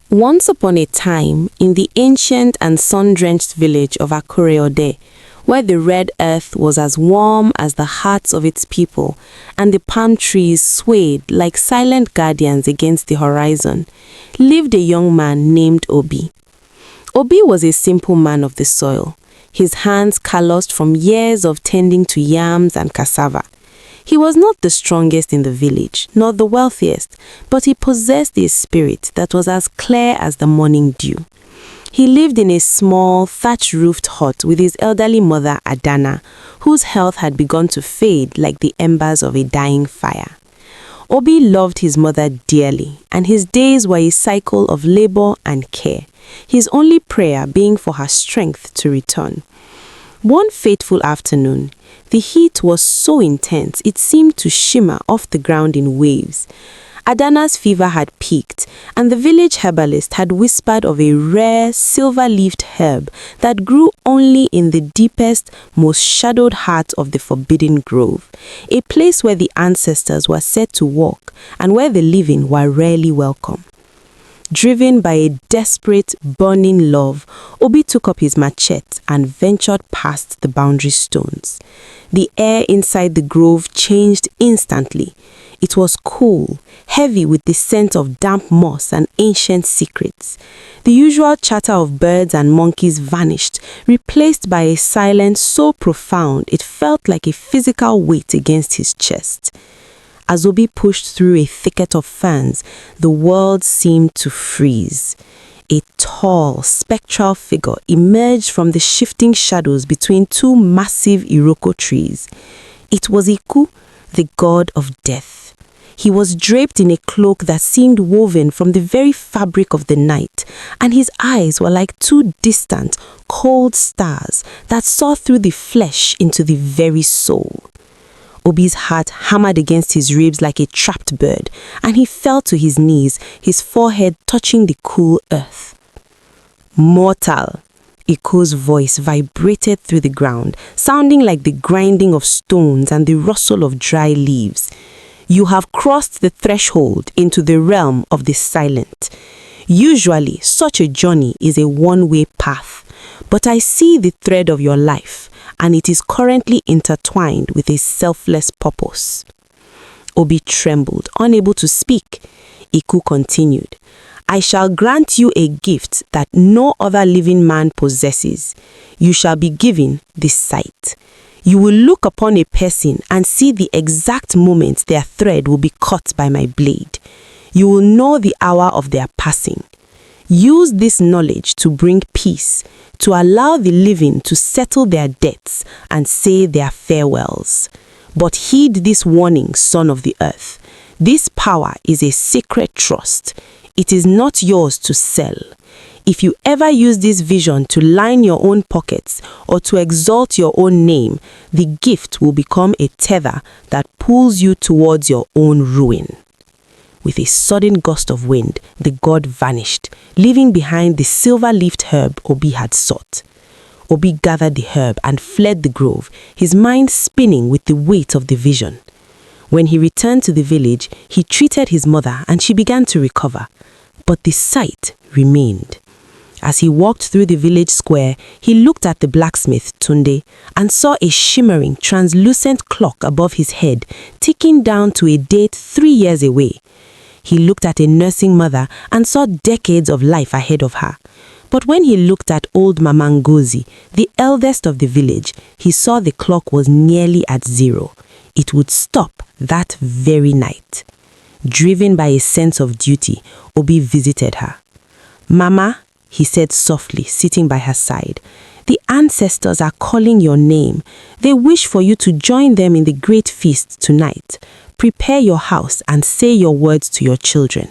Once upon a time, in the ancient and sun-drenched village of Akure-Ode, where the red earth was as warm as the hearts of its people, and the palm trees swayed like silent guardians against the horizon, lived a young man named Obi. Obi was a simple man of the soil, his hands calloused from years of tending to yams and cassava. He was not the strongest in the village, nor the wealthiest, but he possessed a spirit that was as clear as the morning dew. He lived in a small, thatch-roofed hut with his elderly mother, Adana, whose health had begun to fade like the embers of a dying fire. Obi loved his mother dearly, and his days were a cycle of labor and care, his only prayer being for her strength to return. One fateful afternoon, the heat was so intense it seemed to shimmer off the ground in waves. Adana's fever had peaked, and the village herbalist had whispered of a rare, silver-leafed herb that grew only in the deepest, most shadowed heart of the Forbidden Grove, a place where the ancestors were said to walk and where the living were rarely welcome. Driven by a desperate, burning love, Obi took up his machete and ventured past the boundary stones. The air inside the grove changed instantly. It was cool, heavy with the scent of damp moss and ancient secrets. The usual chatter of birds and monkeys vanished, replaced by a silence so profound it felt like a physical weight against his chest. As Obi pushed through a thicket of ferns, the world seemed to freeze. A tall, spectral figure emerged from the shifting shadows between two massive iroko trees. It was Iku, the god of death. He was draped in a cloak that seemed woven from the very fabric of the night, and his eyes were like two distant, cold stars that saw through the flesh into the very soul. Obi's heart hammered against his ribs like a trapped bird, and he fell to his knees, his forehead touching the cool earth. "Mortal," Iku's voice vibrated through the ground, sounding like the grinding of stones and the rustle of dry leaves. "You have crossed the threshold into the realm of the silent. Usually, such a journey is a one-way path, but I see the thread of your life, and it is currently intertwined with a selfless purpose." Obi trembled, unable to speak. Iku continued, "I shall grant you a gift that no other living man possesses. You shall be given this sight. You will look upon a person and see the exact moment their thread will be cut by my blade. You will know the hour of their passing. Use this knowledge to bring peace, to allow the living to settle their debts and say their farewells. But heed this warning, son of the earth. This power is a sacred trust. It is not yours to sell. If you ever use this vision to line your own pockets or to exalt your own name, the gift will become a tether that pulls you towards your own ruin." With a sudden gust of wind, the god vanished, leaving behind the silver-leafed herb Obi had sought. Obi gathered the herb and fled the grove, his mind spinning with the weight of the vision. When he returned to the village, he treated his mother and she began to recover. But the sight remained. As he walked through the village square, he looked at the blacksmith, Tunde, and saw a shimmering, translucent clock above his head, ticking down to a date 3 years away. He looked at a nursing mother and saw decades of life ahead of her. But when he looked at old Mama Ngozi, the eldest of the village, he saw the clock was nearly at 0. It would stop that very night. Driven by a sense of duty, Obi visited her. "Mama," he said softly, sitting by her side, "the ancestors are calling your name. They wish for you to join them in the great feast tonight. Prepare your house and say your words to your children."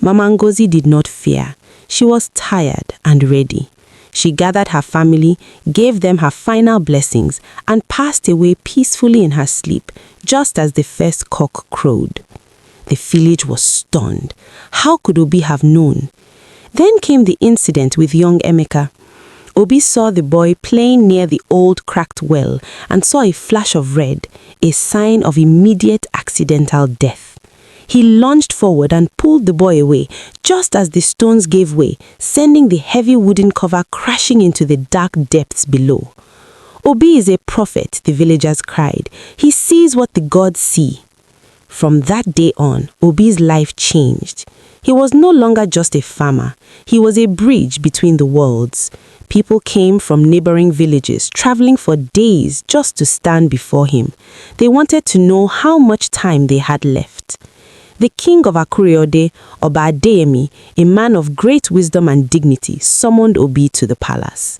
Mama Ngozi did not fear. She was tired and ready. She gathered her family, gave them her final blessings, and passed away peacefully in her sleep, just as the first cock crowed. The village was stunned. How could Obi have known? Then came the incident with young Emeka. Obi saw the boy playing near the old cracked well and saw a flash of red, a sign of immediate accidental death. He lunged forward and pulled the boy away, just as the stones gave way, sending the heavy wooden cover crashing into the dark depths below. Obi is a prophet, the villagers cried. He sees what the gods see. From that day on, Obi's life changed. He was no longer just a farmer. He was a bridge between the worlds. People came from neighboring villages, traveling for days just to stand before him. They wanted to know how much time they had left. The king of Akure-Ode, Oba Adeyemi, a man of great wisdom and dignity, summoned Obi to the palace.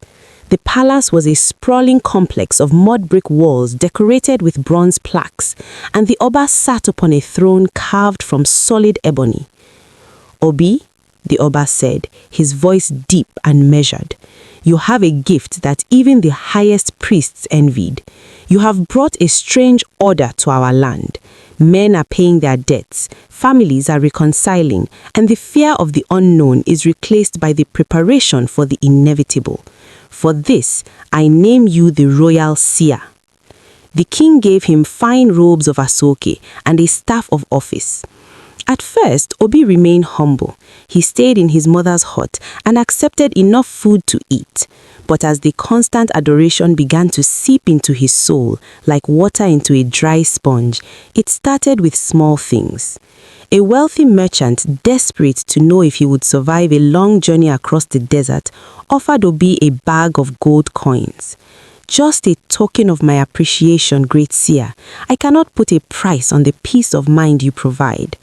The palace was a sprawling complex of mud brick walls decorated with bronze plaques, and the Oba sat upon a throne carved from solid ebony. Obi, the Oba said, his voice deep and measured, you have a gift that even the highest priests envied. You have brought a strange order to our land. Men are paying their debts, families are reconciling, and the fear of the unknown is replaced by the preparation for the inevitable. For this, I name you the royal seer. The king gave him fine robes of asoke and a staff of office. At first, Obi remained humble. He stayed in his mother's hut and accepted enough food to eat. But as the constant adoration began to seep into his soul, like water into a dry sponge, it started with small things. A wealthy merchant, desperate to know if he would survive a long journey across the desert, offered Obi a bag of gold coins. Just a token of my appreciation, great seer. I cannot put a price on the peace of mind you provide.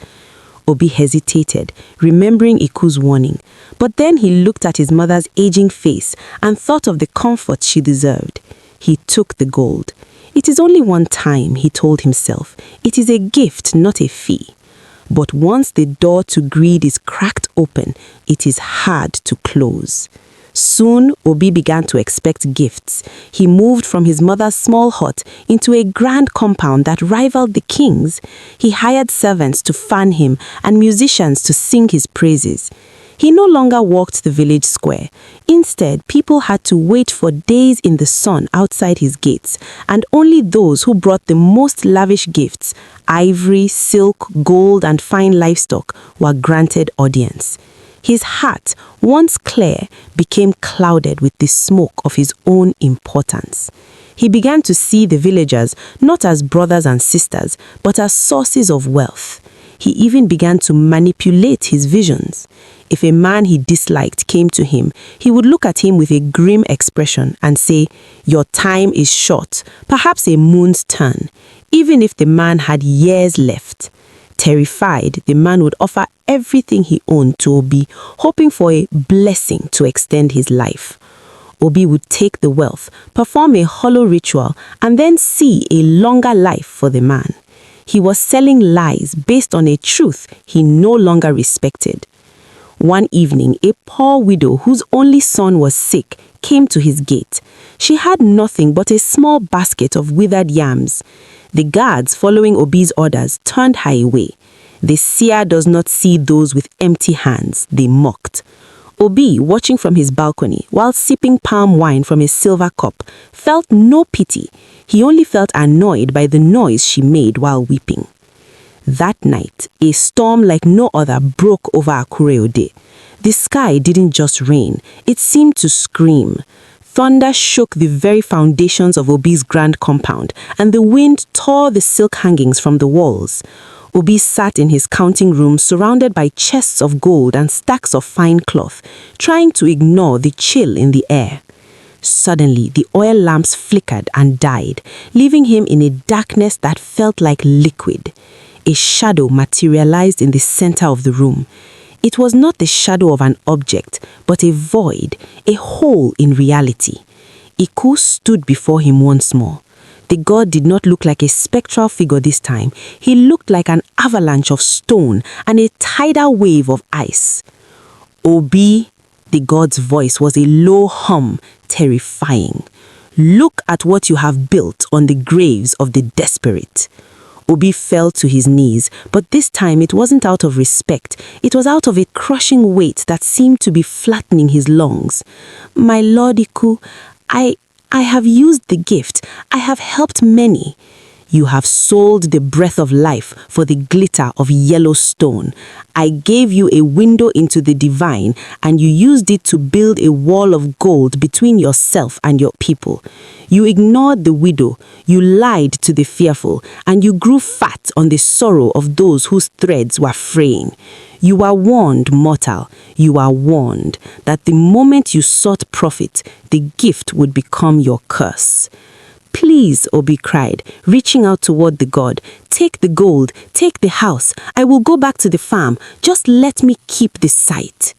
Obi hesitated, remembering Iku's warning. But then he looked at his mother's aging face and thought of the comfort she deserved. He took the gold. It is only one time, he told himself. It is a gift, not a fee. But once the door to greed is cracked open, it is hard to close. Soon, Obi began to expect gifts. He moved from his mother's small hut into a grand compound that rivaled the king's. He hired servants to fan him and musicians to sing his praises. He no longer walked the village square. Instead, people had to wait for days in the sun outside his gates, and only those who brought the most lavish gifts, ivory, silk, gold, and fine livestock, were granted audience. His heart, once clear, became clouded with the smoke of his own importance. He began to see the villagers not as brothers and sisters, but as sources of wealth. He even began to manipulate his visions. If a man he disliked came to him, he would look at him with a grim expression and say, "Your time is short, perhaps a moon's turn," even if the man had years left. Terrified, the man would offer everything he owned to Obi, hoping for a blessing to extend his life. Obi would take the wealth, perform a hollow ritual, and then see a longer life for the man. He was selling lies based on a truth he no longer respected. One evening, a poor widow whose only son was sick came to his gate. She had nothing but a small basket of withered yams. The guards, following Obi's orders, turned her away. The seer does not see those with empty hands, they mocked. Obi, watching from his balcony while sipping palm wine from a silver cup, felt no pity. He only felt annoyed by the noise she made while weeping. That night, a storm like no other broke over Akure-Ode. The sky didn't just rain, it seemed to scream. Thunder shook the very foundations of Obi's grand compound, and the wind tore the silk hangings from the walls. Obi sat in his counting room surrounded by chests of gold and stacks of fine cloth, trying to ignore the chill in the air. Suddenly, the oil lamps flickered and died, leaving him in a darkness that felt like liquid. A shadow materialized in the center of the room. It was not the shadow of an object, but a void, a hole in reality. Iku stood before him once more. The god did not look like a spectral figure this time. He looked like an avalanche of stone and a tidal wave of ice. Obi, the god's voice was a low hum, terrifying. Look at what you have built on the graves of the desperate. Obi fell to his knees, but this time it wasn't out of respect. It was out of a crushing weight that seemed to be flattening his lungs. My lord Iku, I have used the gift. I have helped many. You have sold the breath of life for the glitter of yellow stone. I gave you a window into the divine, and you used it to build a wall of gold between yourself and your people. You ignored the widow, you lied to the fearful, and you grew fat on the sorrow of those whose threads were fraying. You are warned, mortal, you are warned, that the moment you sought profit, the gift would become your curse. Please, Obi cried, reaching out toward the god. Take the gold, take the house. I will go back to the farm. Just let me keep the sight.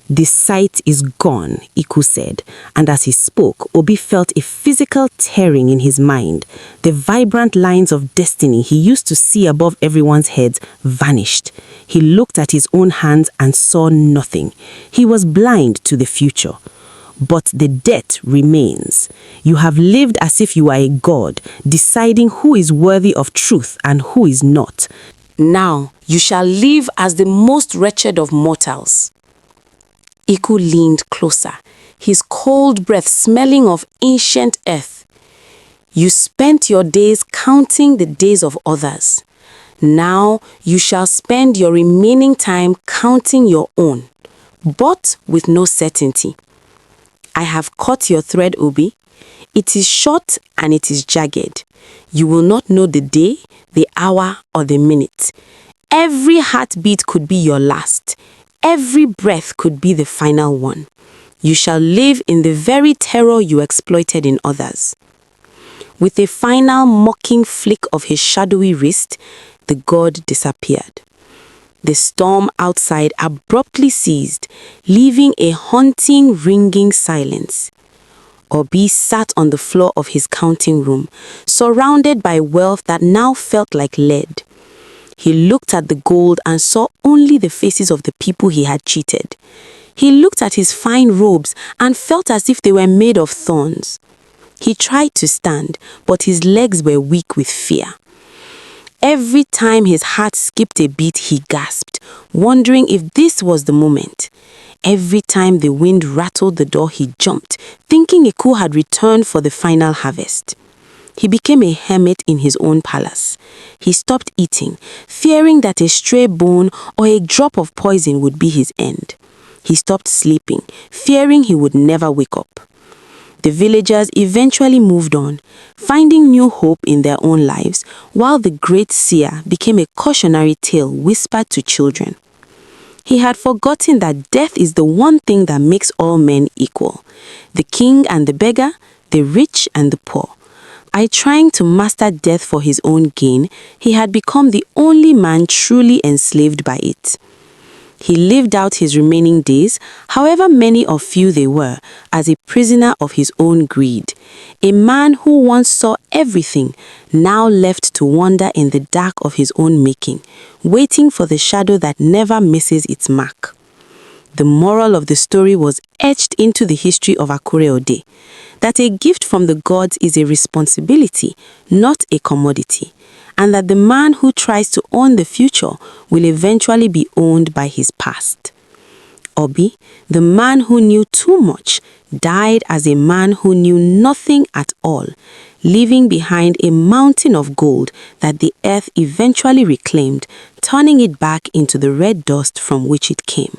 The sight is gone, Iku said, and as he spoke, Obi felt a physical tearing in his mind. The vibrant lines of destiny he used to see above everyone's heads vanished. He looked at his own hands and saw nothing. He was blind to the future. But the debt remains. You have lived as if you are a god, deciding who is worthy of truth and who is not. Now you shall live as the most wretched of mortals. Iku leaned closer, his cold breath smelling of ancient earth. You spent your days counting the days of others. Now you shall spend your remaining time counting your own, but with no certainty. I have cut your thread, Obi. It is short and it is jagged. You will not know the day, the hour, or the minute. Every heartbeat could be your last. Every breath could be the final one. You shall live in the very terror you exploited in others. With a final mocking flick of his shadowy wrist, the god disappeared. The storm outside abruptly ceased, leaving a haunting, ringing silence. Obi sat on the floor of his counting room, surrounded by wealth that now felt like lead. He looked at the gold and saw only the faces of the people he had cheated. He looked at his fine robes and felt as if they were made of thorns. He tried to stand, but his legs were weak with fear. Every time his heart skipped a beat, he gasped, wondering if this was the moment. Every time the wind rattled the door, he jumped, thinking Iku had returned for the final harvest. He became a hermit in his own palace. He stopped eating, fearing that a stray bone or a drop of poison would be his end. He stopped sleeping, fearing he would never wake up. The villagers eventually moved on, finding new hope in their own lives, while the great seer became a cautionary tale whispered to children. He had forgotten that death is the one thing that makes all men equal. The king and the beggar, the rich and the poor. By trying to master death for his own gain, he had become the only man truly enslaved by it. He lived out his remaining days, however many or few they were, as a prisoner of his own greed. A man who once saw everything, now left to wander in the dark of his own making, waiting for the shadow that never misses its mark. The moral of the story was etched into the history of Akure-Ode, that a gift from the gods is a responsibility, not a commodity, and that the man who tries to own the future will eventually be owned by his past. Obi, the man who knew too much, died as a man who knew nothing at all, leaving behind a mountain of gold that the earth eventually reclaimed, turning it back into the red dust from which it came.